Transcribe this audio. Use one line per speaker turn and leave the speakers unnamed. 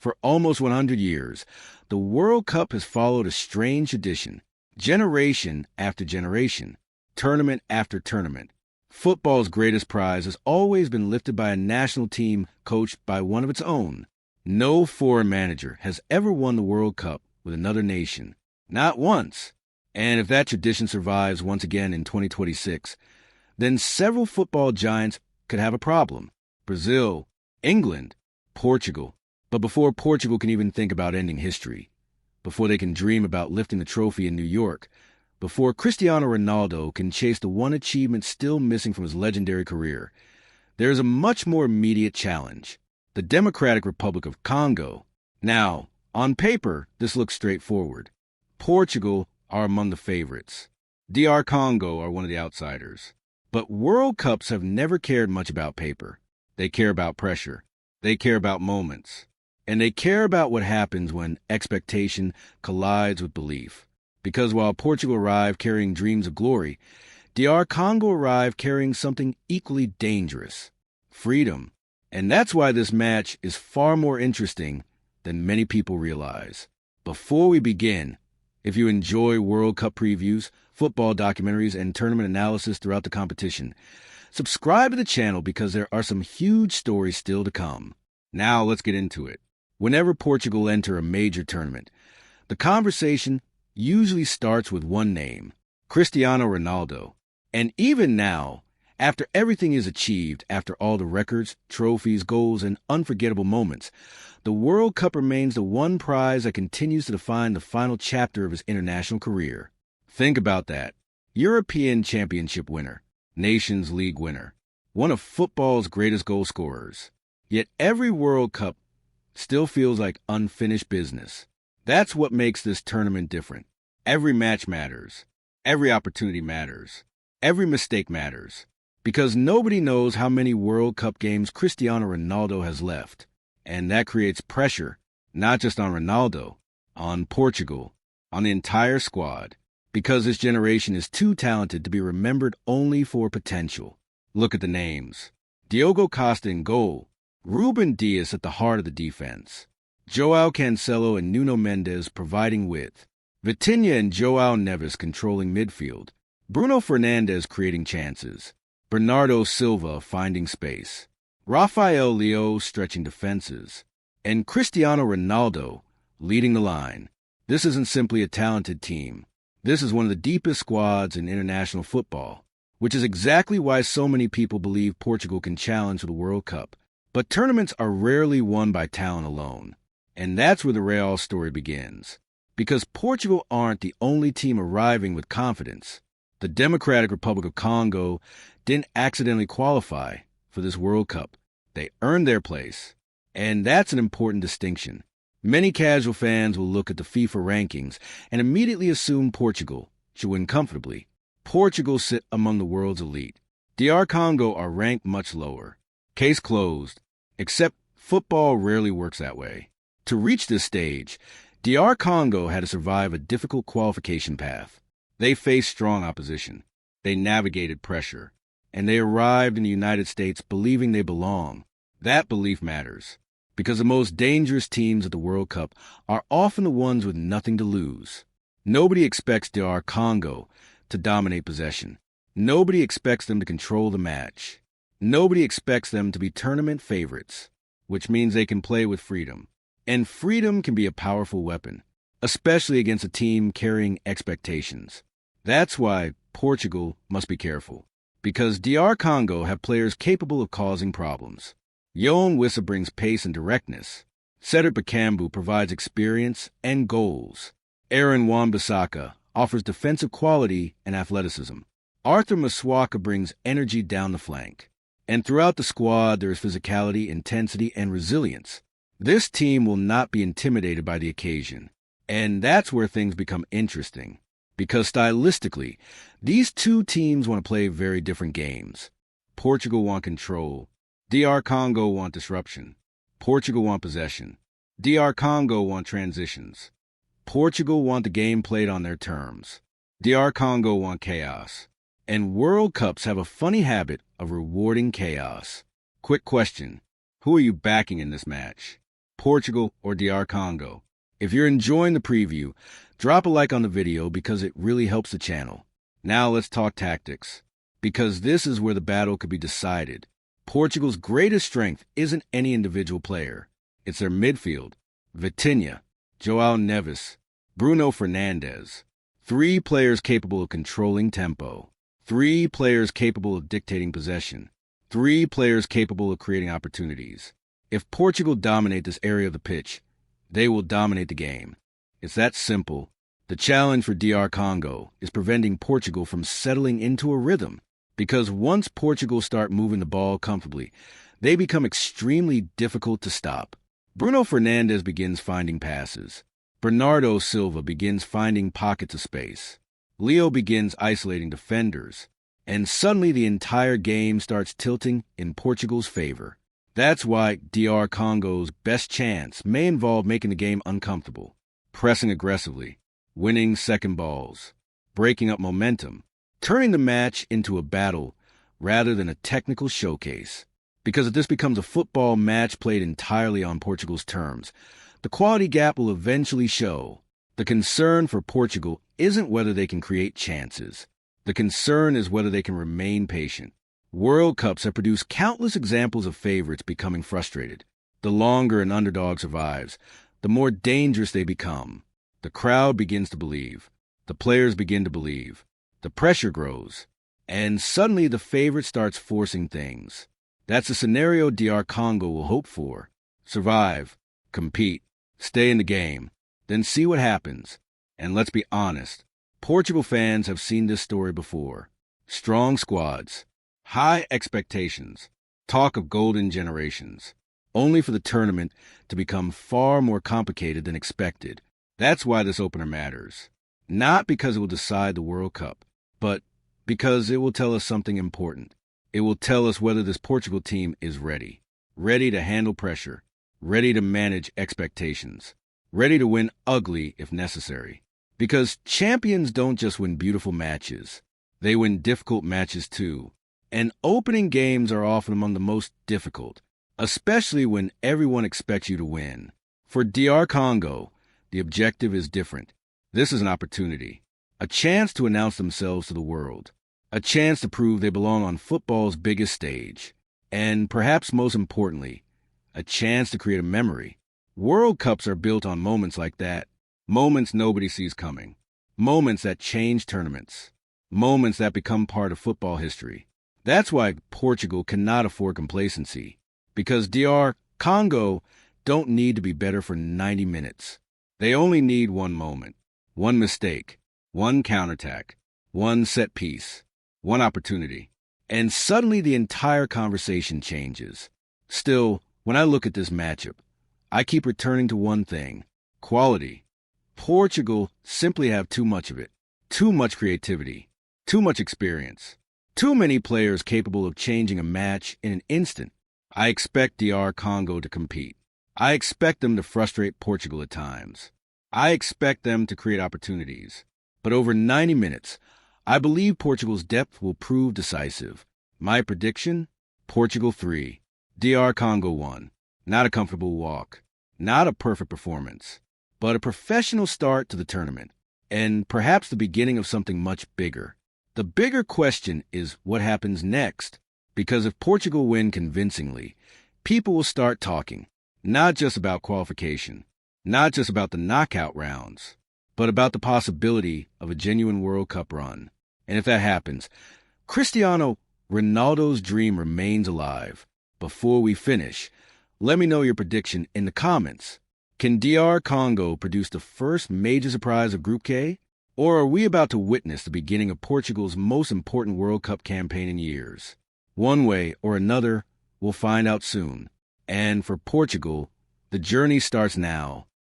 For almost 100 years, the World Cup has followed a strange tradition. Generation after generation, tournament after tournament, football's greatest prize has always been lifted by a national team coached by one of its own. No foreign manager has ever won the World Cup with another nation. Not once. And if that tradition survives once again in 2026, then several football giants could have a problem. Brazil, England, Portugal. But before Portugal can even think about ending history, before they can dream about lifting the trophy in New York, before Cristiano Ronaldo can chase the one achievement still missing from his legendary career, there is a much more immediate challenge: the Democratic Republic of Congo. Now, on paper, this looks straightforward. Portugal are among the favorites. DR Congo are one of the outsiders. But World Cups have never cared much about paper. They care about pressure. They care about moments. And they care about what happens when expectation collides with belief. Because while Portugal arrived carrying dreams of glory, DR Congo arrived carrying something equally dangerous: freedom. And that's why this match is far more interesting than many people realize. Before we begin, if you enjoy World Cup previews, football documentaries, and tournament analysis throughout the competition, subscribe to the channel because there are some huge stories still to come. Now let's get into it. Whenever Portugal enter a major tournament, the conversation usually starts with one name: Cristiano Ronaldo. And even now, after everything is achieved, after all the records, trophies, goals, and unforgettable moments, the World Cup remains the one prize that continues to define the final chapter of his international career. Think about that. European Championship winner, Nations League winner, one of football's greatest goal scorers. Yet every World Cup still feels like unfinished business. That's what makes this tournament different. Every match matters. Every opportunity matters. Every mistake matters. Because nobody knows how many World Cup games Cristiano Ronaldo has left. And that creates pressure, not just on Ronaldo, on Portugal, on the entire squad. Because this generation is too talented to be remembered only for potential. Look at the names: Diogo Costa in goal, Ruben Dias at the heart of the defense, Joao Cancelo and Nuno Mendes providing width, Vitinha and Joao Neves controlling midfield, Bruno Fernandes creating chances, Bernardo Silva finding space, Rafael Leao stretching defenses, and Cristiano Ronaldo leading the line. This isn't simply a talented team. This is one of the deepest squads in international football, which is exactly why so many people believe Portugal can challenge for the World Cup. But tournaments are rarely won by talent alone. And that's where the Real story begins. Because Portugal aren't the only team arriving with confidence. The Democratic Republic of Congo didn't accidentally qualify for this World Cup. They earned their place. And that's an important distinction. Many casual fans will look at the FIFA rankings and immediately assume Portugal should win comfortably. Portugal sit among the world's elite. DR Congo are ranked much lower. Case closed. Except football rarely works that way. To reach this stage, DR Congo had to survive a difficult qualification path. They faced strong opposition. They navigated pressure. And they arrived in the United States believing they belong. That belief matters. Because the most dangerous teams at the World Cup are often the ones with nothing to lose. Nobody expects DR Congo to dominate possession. Nobody expects them to control the match. Nobody expects them to be tournament favorites, which means they can play with freedom. And freedom can be a powerful weapon, especially against a team carrying expectations. That's why Portugal must be careful, because DR Congo have players capable of causing problems. Yoan Wissa brings pace and directness. Cedric Bakambu provides experience and goals. Aaron Wan-Bissaka offers defensive quality and athleticism. Arthur Masuaka brings energy down the flank. And throughout the squad, there is physicality, intensity, and resilience. This team will not be intimidated by the occasion. And that's where things become interesting. Because stylistically, these two teams want to play very different games. Portugal want control. DR Congo want disruption. Portugal want possession. DR Congo want transitions. Portugal want the game played on their terms. DR Congo want chaos. And World Cups have a funny habit of rewarding chaos. Quick question: who are you backing in this match? Portugal or DR Congo? If you're enjoying the preview, drop a like on the video because it really helps the channel. Now let's talk tactics, because this is where the battle could be decided. Portugal's greatest strength isn't any individual player. It's their midfield. Vitinha, João Neves, Bruno Fernandes. 3 players capable of controlling tempo. 3 players capable of dictating possession. 3 players capable of creating opportunities. If Portugal dominate this area of the pitch, they will dominate the game. It's that simple. The challenge for DR Congo is preventing Portugal from settling into a rhythm, because once Portugal start moving the ball comfortably, they become extremely difficult to stop. Bruno Fernandes begins finding passes. Bernardo Silva begins finding pockets of space. Leo begins isolating defenders. And suddenly the entire game starts tilting in Portugal's favor. That's why DR Congo's best chance may involve making the game uncomfortable, pressing aggressively, winning second balls, breaking up momentum, turning the match into a battle rather than a technical showcase. Because if this becomes a football match played entirely on Portugal's terms, the quality gap will eventually show. The concern for Portugal isn't whether they can create chances. The concern is whether they can remain patient. World Cups have produced countless examples of favorites becoming frustrated. The longer an underdog survives, the more dangerous they become. The crowd begins to believe. The players begin to believe. The pressure grows. And suddenly the favorite starts forcing things. That's the scenario DR Congo will hope for. Survive, compete, stay in the game, then see what happens. And let's be honest, Portugal fans have seen this story before. Strong squads, high expectations, talk of golden generations, only for the tournament to become far more complicated than expected. That's why this opener matters. Not because it will decide the World Cup, but because it will tell us something important. It will tell us whether this Portugal team is ready. Ready to handle pressure. Ready to manage expectations. Ready to win ugly if necessary. Because champions don't just win beautiful matches. They win difficult matches too. And opening games are often among the most difficult, especially when everyone expects you to win. For DR Congo, the objective is different. This is an opportunity. A chance to announce themselves to the world. A chance to prove they belong on football's biggest stage. And perhaps most importantly, a chance to create a memory. World Cups are built on moments like that. Moments nobody sees coming. Moments that change tournaments. Moments that become part of football history. That's why Portugal cannot afford complacency. Because DR Congo don't need to be better for 90 minutes. They only need one moment. One mistake. One counterattack. One set piece. One opportunity. And suddenly the entire conversation changes. Still, when I look at this matchup, I keep returning to one thing. Quality. Portugal simply have too much of it. Too much creativity. Too much experience. Too many players capable of changing a match in an instant. I expect DR Congo to compete. I expect them to frustrate Portugal at times. I expect them to create opportunities. But over 90 minutes, I believe Portugal's depth will prove decisive. My prediction? Portugal 3. DR Congo 1. Not a comfortable walk. Not a perfect performance. But a professional start to the tournament. And perhaps the beginning of something much bigger. The bigger question is what happens next. Because if Portugal win convincingly, people will start talking. Not just about qualification. Not just about the knockout rounds. But about the possibility of a genuine World Cup run. And if that happens, Cristiano Ronaldo's dream remains alive. Before we finish, let me know your prediction in the comments. Can DR Congo produce the first major surprise of Group K? Or are we about to witness the beginning of Portugal's most important World Cup campaign in years? One way or another, we'll find out soon. And for Portugal, the journey starts now.